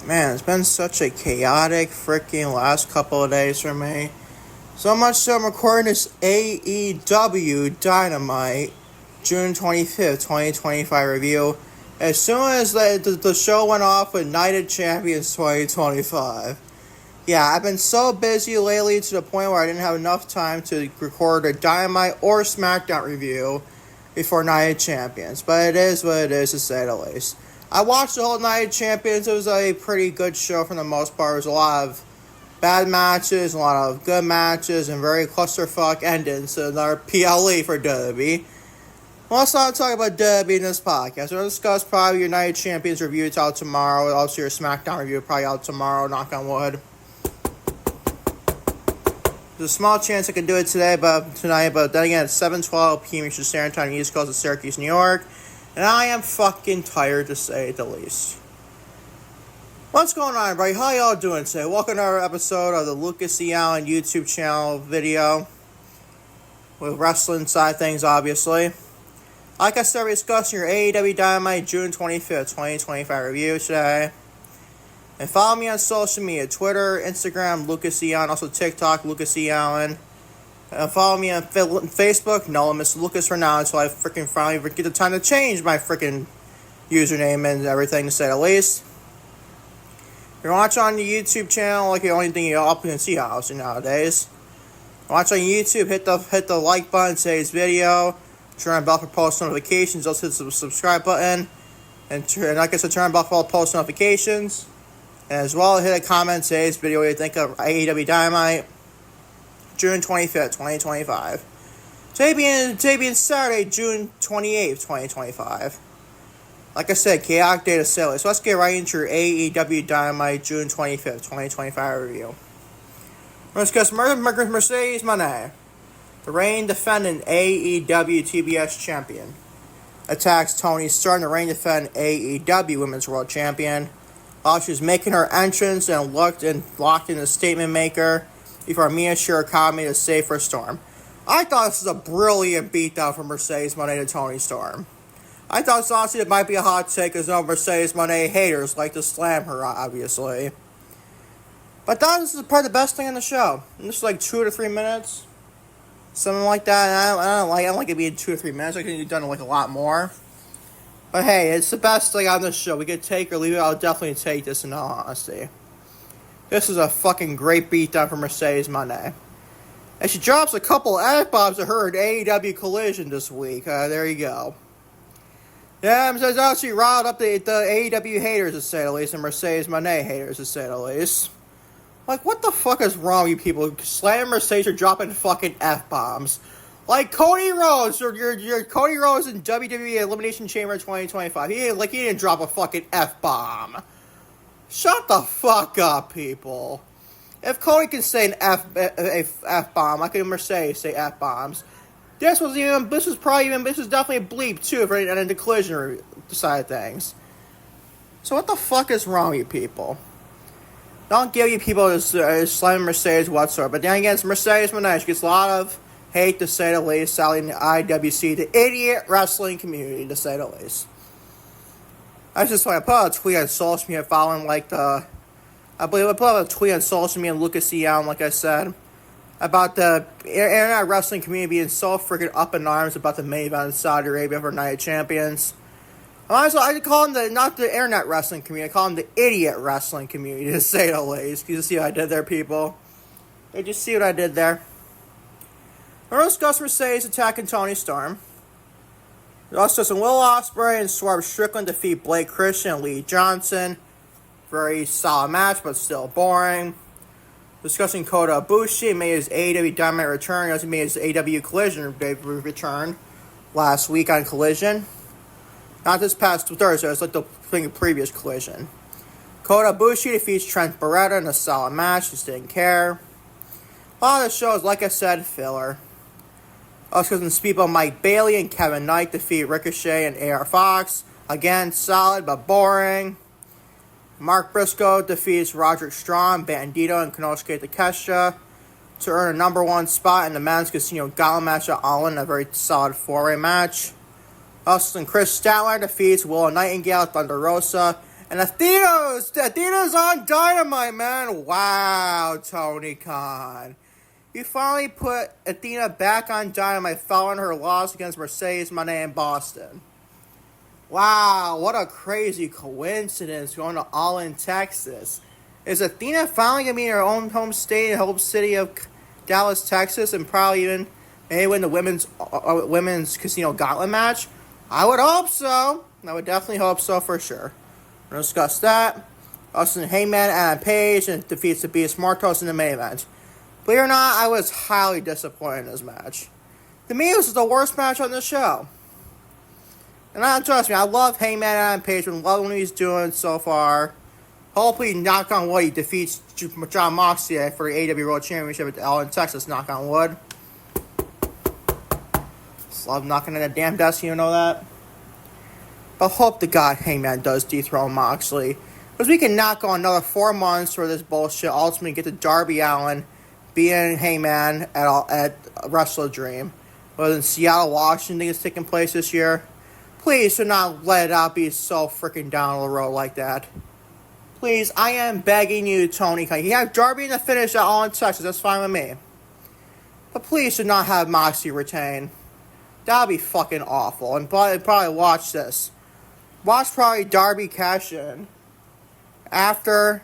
Man, it's been such a chaotic freaking last couple of days for me. So much so I'm recording this AEW Dynamite June 25th, 2025 review as soon as the show went off with Night of Champions 2025. Yeah, I've been so busy lately to the point where I didn't have enough time to record a Dynamite or SmackDown review before Night of Champions. But it is what it is, to say the least. I watched the whole Night of Champions. It was a pretty good show for the most part. There was a lot of bad matches, a lot of good matches, and very clusterfuck endings. So another PLE for WWE. Well, let's not talk about WWE in this podcast. We'll discuss probably your Night of Champions review. It's out tomorrow. Also, your SmackDown review probably out tomorrow. Knock on wood. There's a small chance I can do it tonight, but then again, it's 7:12 p.m. Eastern Standard Time, East Coast of Syracuse, New York. And I am fucking tired, to say the least. What's going on, everybody? How y'all doing today? Welcome to our episode of the Lucas E. Allen YouTube channel video. With wrestling side of things, obviously. Like I said, we're discussing your AEW Dynamite June 25th, 2025 review today. And follow me on social media, Twitter, Instagram, Lucas E. Allen, also TikTok, Lucas E. Allen. And follow me on Facebook, no, Mr. Lucas for now, until I freaking finally get the time to change my freaking username and everything, to say the least. If you're watching on the YouTube channel, like the only thing you're up and see housing nowadays. Watch on YouTube, hit the like button, today's video, turn on bell for post notifications, also hit the subscribe button, and like I said, turn on bell for all post notifications. And as well, hit a comment today's video what you think of AEW Dynamite June 25th, 2025. Today being Saturday, June 28th, 2025. Like I said, chaotic day to say. So let's get right into your AEW Dynamite June 25th, 2025 review. We're going to discuss Mercedes Mone, the reigning defending AEW TBS champion, attacks Toni Storm, the reigning defending AEW Women's World Champion, while she was making her entrance and locked in the statement maker before Mina Shirakawa made a save for Storm. I thought this was a brilliant beatdown from Mercedes Mone to Toni Storm. I thought honestly it might be a hot take because no Mercedes Mone haters like to slam her, obviously. But I thought this is probably the best thing in the show. And this is like 2 to 3 minutes. Something like that. And I don't like it being 2 or 3 minutes. I could have done like a lot more. But hey, it's the best thing on this show. We could take or leave it. I'll definitely take this in all honesty. This is a fucking great beatdown for Mercedes Mone. And she drops a couple F-bombs to her in AEW Collision this week. There you go. Yeah, Mercedes actually riled up the AEW haters, to say the least, and Mercedes Mone haters, to say the least. Like, what the fuck is wrong with you people? Slamming Mercedes or dropping fucking F-bombs. Like Cody Rhodes, or your Cody Rhodes in WWE Elimination Chamber 2025. He didn't drop a fucking F-bomb. Shut the fuck up, people. If Cody can say an F-bomb, I can Mercedes say F-bombs. This is definitely a bleep, too, for the collision side of things. So what the fuck is wrong with you people? Don't give you people this slamming Mercedes whatsoever. But then again, it's Mercedes Mone. She gets a lot of hate, to say the least, sadly, in the IWC, the idiot wrestling community, to say the least. I just want to put out a tweet on social media following I put out a tweet on social media and Lucas E. Allen, like I said, about the internet wrestling community being so freaking up in arms about the main event in Saudi Arabia for Night of Champions. I call them not the internet wrestling community, I call them the idiot wrestling community, to say the least. You see what I did there, people? Did you see what I did there? We're going to discuss Mercedes attacking Toni Storm. We're also discussing Will Ospreay and Swerve Strickland defeat Blake Christian and Lee Johnson. Very solid match, but still boring. Discussing Kota Ibushi made his AEW Dynamite return. He also made his AEW Collision return last week on Collision. Not this past Thursday, it's like the previous Collision. Kota Ibushi defeats Trent Beretta in a solid match. Just didn't care. A lot of the show is, like I said, filler. Also, SpeedBall Mike Bailey and Kevin Knight defeat Ricochet and AR Fox. Again, solid but boring. Mark Briscoe defeats Roderick Strong, Bandido, and Konsouke Takeshita to earn a number 1 spot in the men's casino gauntlet match at All In, a very solid 4-way match. Also, Kris Statlander defeats Willow Nightingale, Thunder Rosa, And Athena's on Dynamite, man. Wow, Tony Khan. You finally put Athena back on Dynamite following her loss against Mercedes Mone in Boston. Wow, what a crazy coincidence going to All In, Texas. Is Athena finally going to be in her own home state in Hope City of Dallas, Texas, and probably even maybe win the women's casino gauntlet match? I would hope so. I would definitely hope so for sure. We'll discuss that. Also, Hangman Adam Page and defeats the Beast Mortos in the main event. Believe it or not, I was highly disappointed in this match. To me, this is the worst match on the show. And trust me, I love Hangman Adam Page and love what he's doing so far. Hopefully, knock on wood, he defeats Jon Moxley for the AEW World Championship at All In, Texas. Knock on wood. Just love knocking on that damn desk, you know that? But hope to God Hangman does dethrone Moxley. Because we can knock on another 4 months for this bullshit. Ultimately get to Darby Allin being Hangman at Wrestle Dream. Whether in Seattle, Washington is taking place this year. Please do not let it out be so freaking down the road like that. Please, I am begging you, Tony Khan. You have Darby in the finish at All In Texas. That's fine with me. But please do not have Moxley retain. That would be fucking awful. And probably watch this. Watch probably Darby cash in after,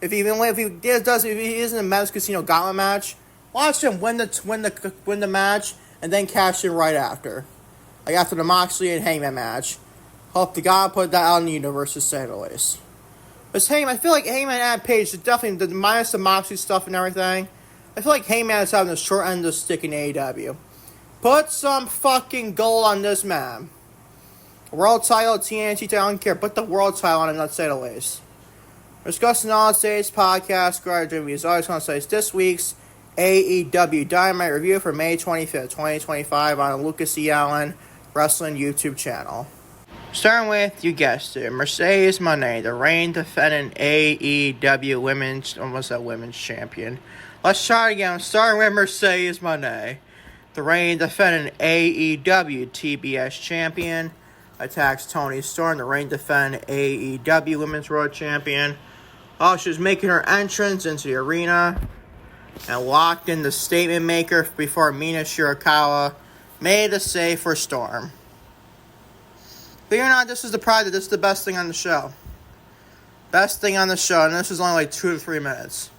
if he is in a men's casino gauntlet match, watch him win the match and then cash in right after, like after the Moxley and Hangman match. Hope to God put that out in the universe to say the least. But Hangman, I feel like Hangman and Adam Page is definitely minus the Moxley stuff and everything. I feel like Hangman is having the short end of the stick in AEW. Put some fucking gold on this man. World title, TNT title, I don't care. Put the world title on it, let's say the least. We're discussing all today's podcast. As always, going to say it's this week's AEW Dynamite review for May 25th, 2025 on the Lucas E. Allen Wrestling YouTube channel. Starting with, you guessed it, Mercedes Mone, the reigning defending AEW women's champion. Let's try it again. Starting with Mercedes Mone, the reigning defending AEW TBS champion. Attacks Toni Storm, the reigning defending AEW Women's World Champion. Oh, she was making her entrance into the arena and locked in the statement maker before Mina Shirakawa made a save for Storm. Believe it or not, this is the best thing on the show. Best thing on the show, and this was only like 2 to 3 minutes.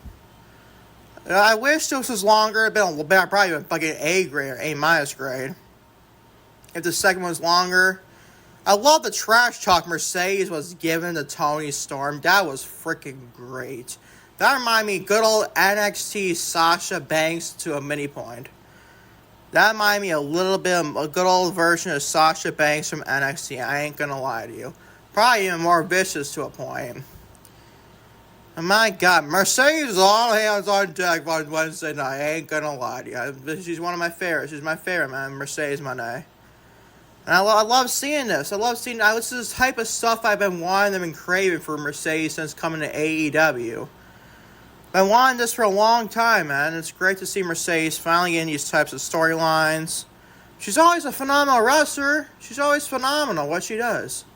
I wish this was longer. It'd been probably like an A grade or A minus grade. If the second was longer. I love the trash talk Mercedes was giving to Toni Storm. That was freaking great. That reminded me of good old NXT Sasha Banks to a mini point. That reminded me a little bit of a good old version of Sasha Banks from NXT. I ain't gonna lie to you. Probably even more vicious to a point. And my God, Mercedes is all hands on deck on Wednesday night. I ain't gonna lie to you. She's one of my favorites. She's my favorite, man. Mercedes Mone. And I love seeing this. This is the type of stuff I've been wanting and craving for Mercedes since coming to AEW. Been wanting this for a long time, man. It's great to see Mercedes finally getting these types of storylines. She's always a phenomenal wrestler. She's always phenomenal what she does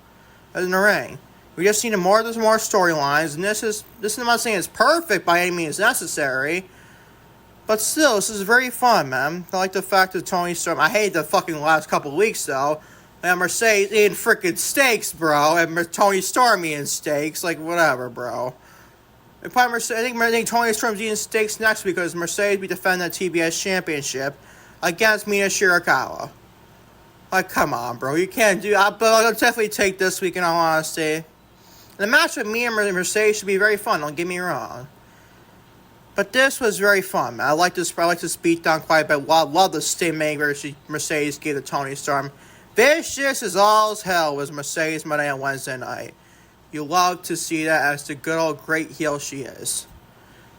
in the ring. We just need more storylines, and this I'm not saying it's perfect by any means necessary. But still, this is very fun, man. I like the fact that Toni Storm... I hate the fucking last couple of weeks, though. And Mercedes eating freaking steaks, bro. And Toni Storm eating steaks. Like, whatever, bro. And probably I think Toni Storm's eating steaks next week because Mercedes be defending that TBS championship against Mina Shirakawa. Like, come on, bro. You can't do... But I'll definitely take this week, in all honesty. And the match with me and Mercedes should be very fun. Don't get me wrong. But this was very fun, man. I like this beatdown quite a bit. I love the statement where Mercedes gave to Toni Storm. Vicious as all as hell was Mercedes Mone on Wednesday night. You love to see that as the good old great heel she is.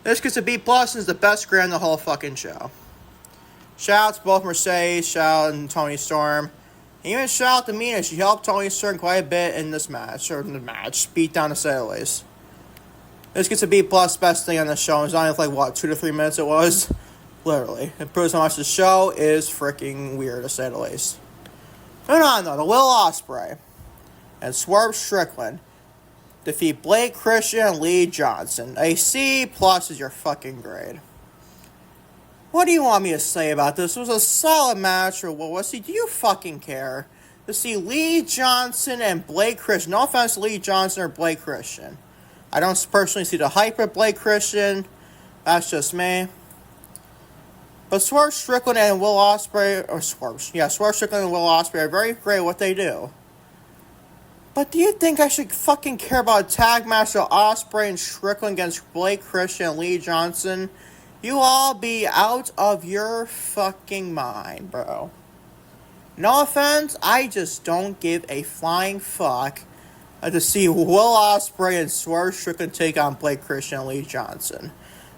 This gets a B+ and is the best grade in the whole fucking show. Shout out to both Mercedes, shout out to Toni Storm. And even shout out to Mina. She helped Toni Storm quite a bit in this match. Beatdown to say the least. This gets a B+, best thing on the show. It's only like, 2 to 3 minutes it was? Literally. It proves how much the show is freaking weird, to say the least. Moving on, though. The Will Ospreay and Swerve Strickland defeat Blake Christian and Lee Johnson. A C plus is your fucking grade. What do you want me to say about this? It was a solid match, or what was it? Do you fucking care? To see Lee Johnson and Blake Christian. No offense to Lee Johnson or Blake Christian. I don't personally see the hype of Blake Christian. That's just me. But Swerve Strickland and Will Ospreay, Swerve Strickland and Will Ospreay are very great at what they do. But do you think I should fucking care about a tag match of Ospreay and Strickland against Blake Christian and Lee Johnson? You all be out of your fucking mind, bro. No offense, I just don't give a flying fuck to see Will Ospreay and Swerve Strickland take on Blake Christian and Lee Johnson.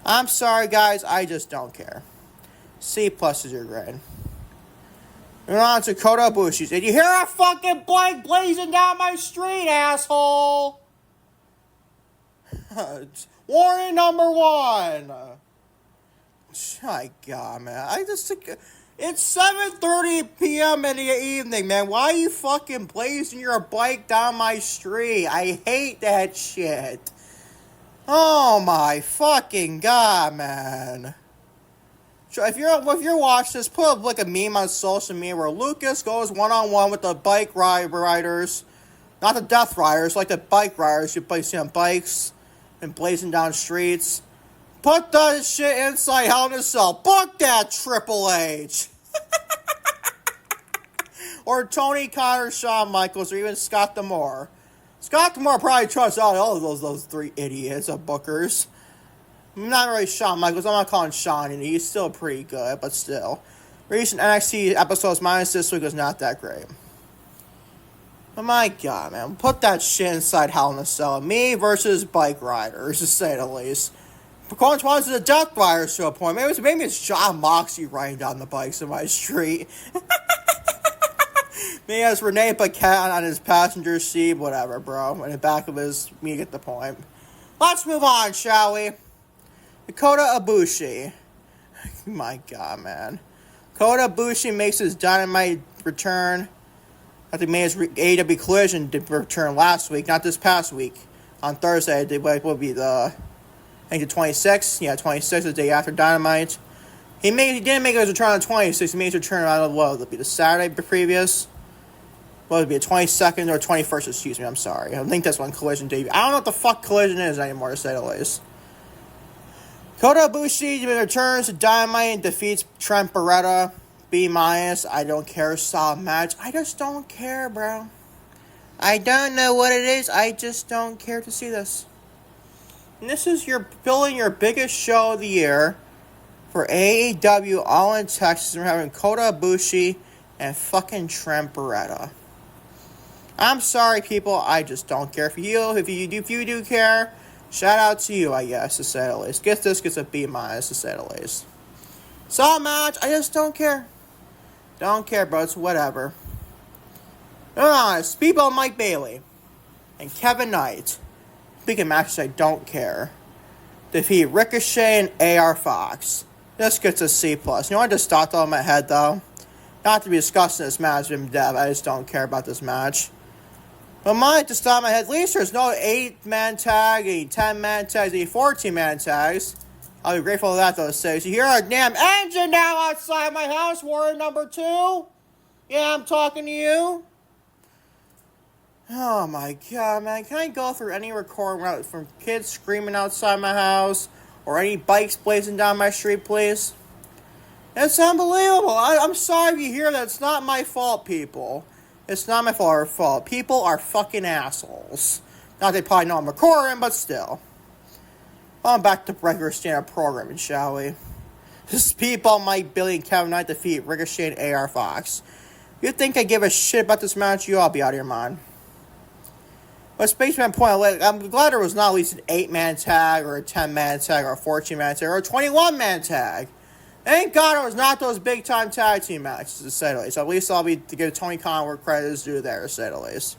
I'm sorry, guys, I just don't care. C plus is your grade. Moving on to Kota Ibushi. Did you hear a fucking blank blazing down my street, asshole? Warning number 1. My God, man. It's 7:30 p.m. in the evening, man. Why are you fucking blazing your bike down my street? I hate that shit. Oh my fucking God, man. So if you're watching this, put up like a meme on social media where Lucas goes one-on-one with the bike riders. Not the death riders, like the bike riders. You see on bikes and blazing down streets. Put that shit inside Hell in a Cell. Book that, Triple H. Or Tony Khan or Shawn Michaels or even Scott D'Amore. Scott D'Amore probably trusts all of those 3 idiots of bookers. Not really Shawn Michaels. I'm not calling Shawn, and he's still pretty good, but still. Recent NXT episodes minus this week was not that great. But my God, man. Put that shit inside Hell in a Cell. Me versus bike riders, to say the least. Going towards the Death Riders to a point. Maybe it's John Moxley riding down the bikes in my street. Maybe he has Renee Paquette on his passenger seat. Whatever, bro. In the back of his... You get the point. Let's move on, shall we? Kota Ibushi. My God, man. Kota Ibushi makes his Dynamite return. I think he made his AEW Collision return last week. Not this past week. On Thursday, it would be the... I think the 26th. Yeah, 26th, the day after Dynamite. He didn't make his return on the 26th. He made his return on, what would it be, the Saturday previous? What would it be, the 22nd or 21st, excuse me, I'm sorry. I think that's when Collision debuted. I don't know what the fuck Collision is anymore, to say the least. Kota Ibushi returns to Dynamite and defeats Trent Beretta. B-. I don't care, solid match. I just don't care, bro. I don't know what it is. I just don't care to see this. And this is building your biggest show of the year for AEW all in Texas. We're having Kota Ibushi and fucking Trent Beretta. I'm sorry, people. I just don't care for you. If you do care, shout out to you, I guess, to say the least. This gets a B-, to say the least. Solid match. I just don't care. Don't care, bro. It's whatever. SpeedBall Mike Bailey and Kevin Knight. Speaking of matches, I don't care. Defeat Ricochet and AR Fox. This gets a C+. You know, I just thought that in my head, though. Not to be discussing this match in depth. I just don't care about this match. But mine just thought in my head, at least there's no 8-man tag, any 10-man tags, any 14-man tags. I'll be grateful for that, though, to say. So you hear a damn engine now outside my house, warrior number 2. Yeah, I'm talking to you. Oh my God, man. Can I go through any recording from kids screaming outside my house or any bikes blazing down my street, please? It's unbelievable. I'm sorry if you hear that. It's not my fault, people. It's not my fault. People are fucking assholes. Not they probably know I'm recording, but still. On back to regular standard programming, shall we? Speedball Mike Bailey and Kevin Knight defeat Ricochet and AR Fox. You think I give a shit about this match? You all be out of your mind. But Spaceman point, I'm glad there was not at least an 8-man tag or a 10-man tag or a 14-man tag or a 21-man tag. Thank God it was not those big-time tag team matches, to say the least. At least I'll be to give Tony Khan where credit is due there, to say the least.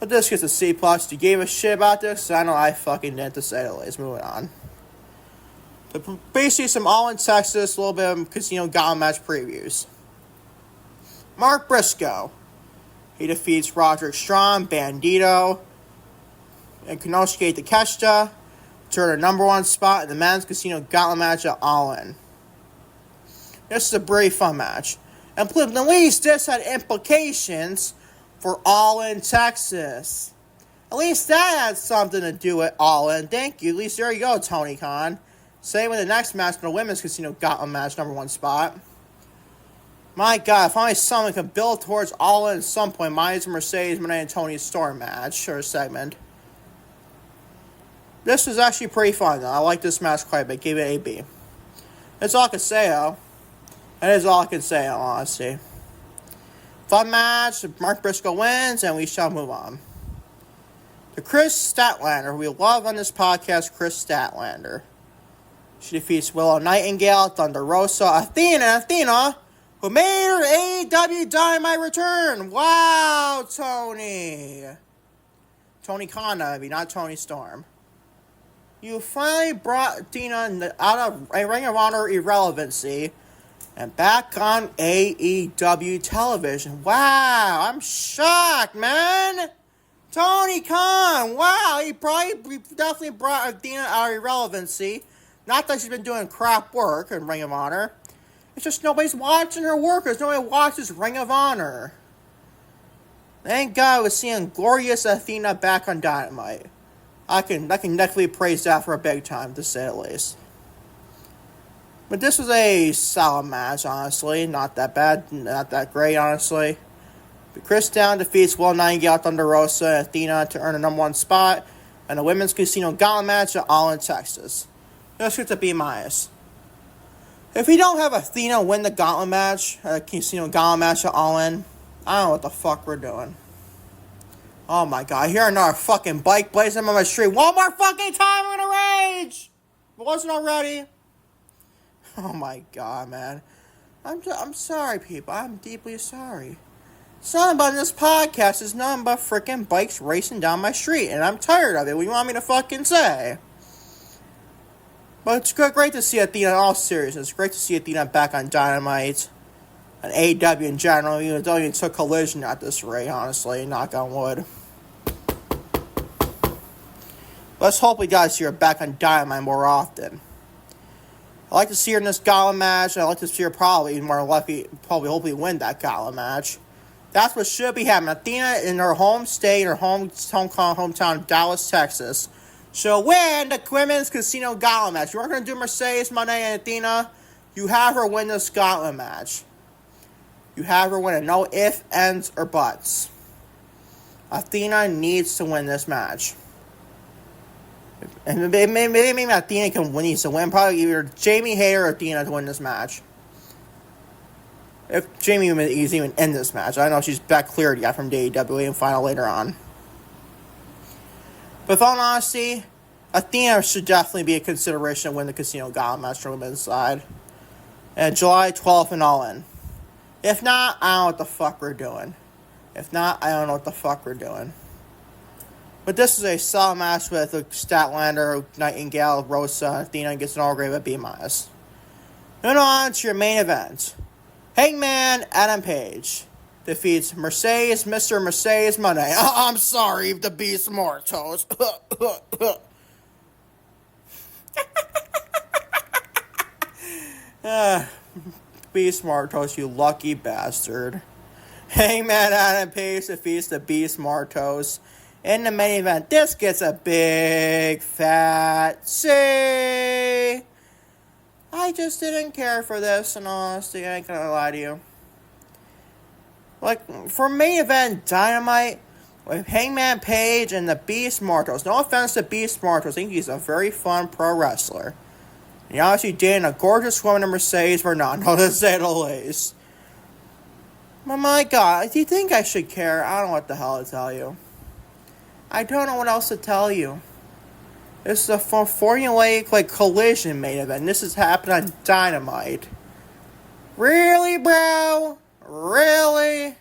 But this gets a C+. You gave a shit about this? I know I fucking didn't, to say the least. Moving on. So basically some All in Texas, a little bit of Casino Gauntlet match previews. Mark Briscoe. He defeats Roderick Strong, Bandido. and Konsouke Takeshita to earn a #1 spot in the men's casino gauntlet match at All In. This is a very fun match. And at least this had implications for All In Texas. At least that had something to do with All In. Thank you. At least there you go, Tony Khan. Same with the next match in the women's casino gauntlet match, #1 spot. My God, if only someone could build towards All In at some point, mine's Mercedes, Mone, and Toni Storm match, or segment. This was actually pretty fun, though. I like this match quite a bit. Gave it a B. That's all I can say, though. That is all I can say, honestly. Fun match. Mark Briscoe wins, and we shall move on. The Kris Statlander, who we love on this podcast, Kris Statlander. She defeats Willow Nightingale, Thunder Rosa, Athena, who made her AEW Dynamite return. Wow, Tony. Tony Khan, not Toni Storm. You finally brought Athena out of a Ring of Honor irrelevancy and back on AEW television. Wow, I'm shocked, man. Tony Khan, wow, he definitely brought Athena out of irrelevancy. Not that she's been doing crap work in Ring of Honor. It's just nobody's watching her work. There's nobody watches Ring of Honor. Thank God we're seeing glorious Athena back on Dynamite. I can definitely praise that for a big time, to say the least. But this was a solid match, honestly. Not that bad, not that great, honestly. But Kris Statlander defeats Willow Nightingale, Thunder Rosa, and Athena to earn a #1 spot in a women's casino gauntlet match at All In Texas. This gets a B-. If we don't have Athena win the gauntlet match, casino gauntlet match at All In, I don't know what the fuck we're doing. Oh my God, I hear another fucking bike blazing on my street. One more fucking time, I'm gonna rage! If it wasn't already. Oh my God, man. I'm sorry, people. I'm deeply sorry. Something about this podcast is nothing but freaking bikes racing down my street, and I'm tired of it. What do you want me to fucking say? But it's great to see Athena in all seriousness. It's great to see Athena back on Dynamite and AEW in general, even though it took Collision at this rate, honestly. Knock on wood. Let's hope we guys see her back on Dynamite more often. I like to see her in this gauntlet match, and I like to see her probably hopefully win that gauntlet match. That's what should be happening. Athena in her home state, her hometown, Dallas, Texas, she'll win the women's casino gauntlet match. You aren't going to do Mercedes, Mone, and Athena. You have her win this gauntlet match. You have her win it. No ifs, ands, or buts. Athena needs to win this match. And maybe Athena needs to win. Probably either Jamie Hayter or Athena to win this match. If Jamie is even in this match. I know she's back cleared yet from the AEW and final later on. But if all honesty, Athena should definitely be a consideration to win the casino gauntlet match from the women's side. And July 12th and All In. If not, I don't know what the fuck we're doing. But this is a solid match with Statlander, Nightingale, Rosa, Athena gets an all grade at B-. Moving on to your main event. Hangman Adam Page defeats Mr. Mercedes Mone. I'm sorry, the Beast Mortos. Beast Mortos, you lucky bastard. Hangman Adam Page defeats the Beast Mortos in the main event. This gets a big fat C. I just didn't care for this, in all honesty. I ain't gonna lie to you. Like, for main event Dynamite, with Hangman Page and the Beast Mortos. No offense to Beast Mortos. I think he's a very fun pro wrestler. And he obviously dating a gorgeous woman in Mercedes Fernando, to say the least. But my God, do you think I should care? I don't know what the hell to tell you. I don't know what else to tell you. This is a formulaic, collision main event. This has happened on Dynamite. Really, bro? Really?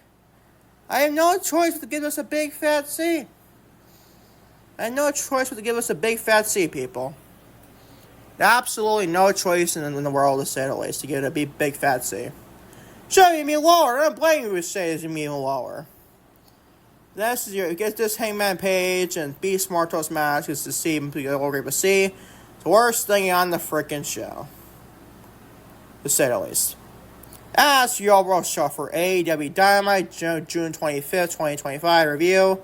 I have no choice but to give us a big fat C. People. Absolutely no choice in the world, to say the least, to give it a big fat C. Should have me lower. I don't blame you for saying it's even lower. This is get this Hangman Page and Beast Mortos match is to see all great to see. The worst thing on the freaking show, to say the least. As your overall show for AEW Dynamite June 25th, 2025 review,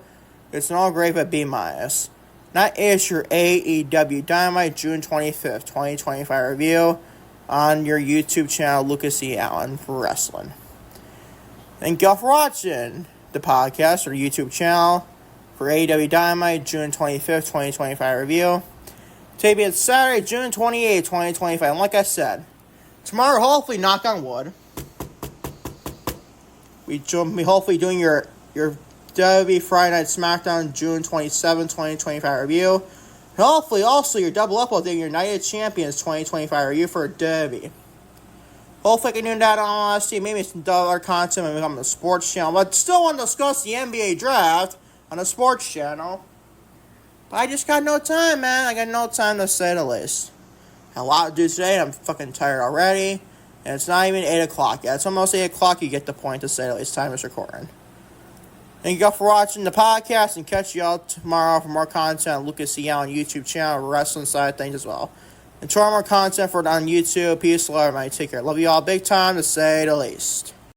it's an all great but B-. That is your AEW Dynamite June 25th, 2025 review on your YouTube channel, Lucas E. Allen for Wrestling. Thank y'all for watching the podcast or YouTube channel for AEW Dynamite June 25th, 2025 review. Today being Saturday, June 28th, 2025. And like I said, tomorrow, hopefully, knock on wood, we hopefully doing your WWE Friday Night SmackDown June 27th, 2025 review. And hopefully, also, your double upload doing your Night of Champions 2025 review for WWE. Hopefully, I can do that on OSC. Maybe some other content when we come to the sports channel. But still want to discuss the NBA draft on the sports channel. But I just got no time, man. I got no time, to say the least. Had a lot to do today. I'm fucking tired already. And it's not even 8 o'clock yet. It's almost 8 o'clock. You get the point, to say the least. Time is recording. Thank you all for watching the podcast. And catch y'all tomorrow for more content on Lucas E. Allen YouTube channel. Wrestling side of things as well. And tomorrow more content on YouTube. Peace, love, everybody. Take care. Love you all big time, to say the least.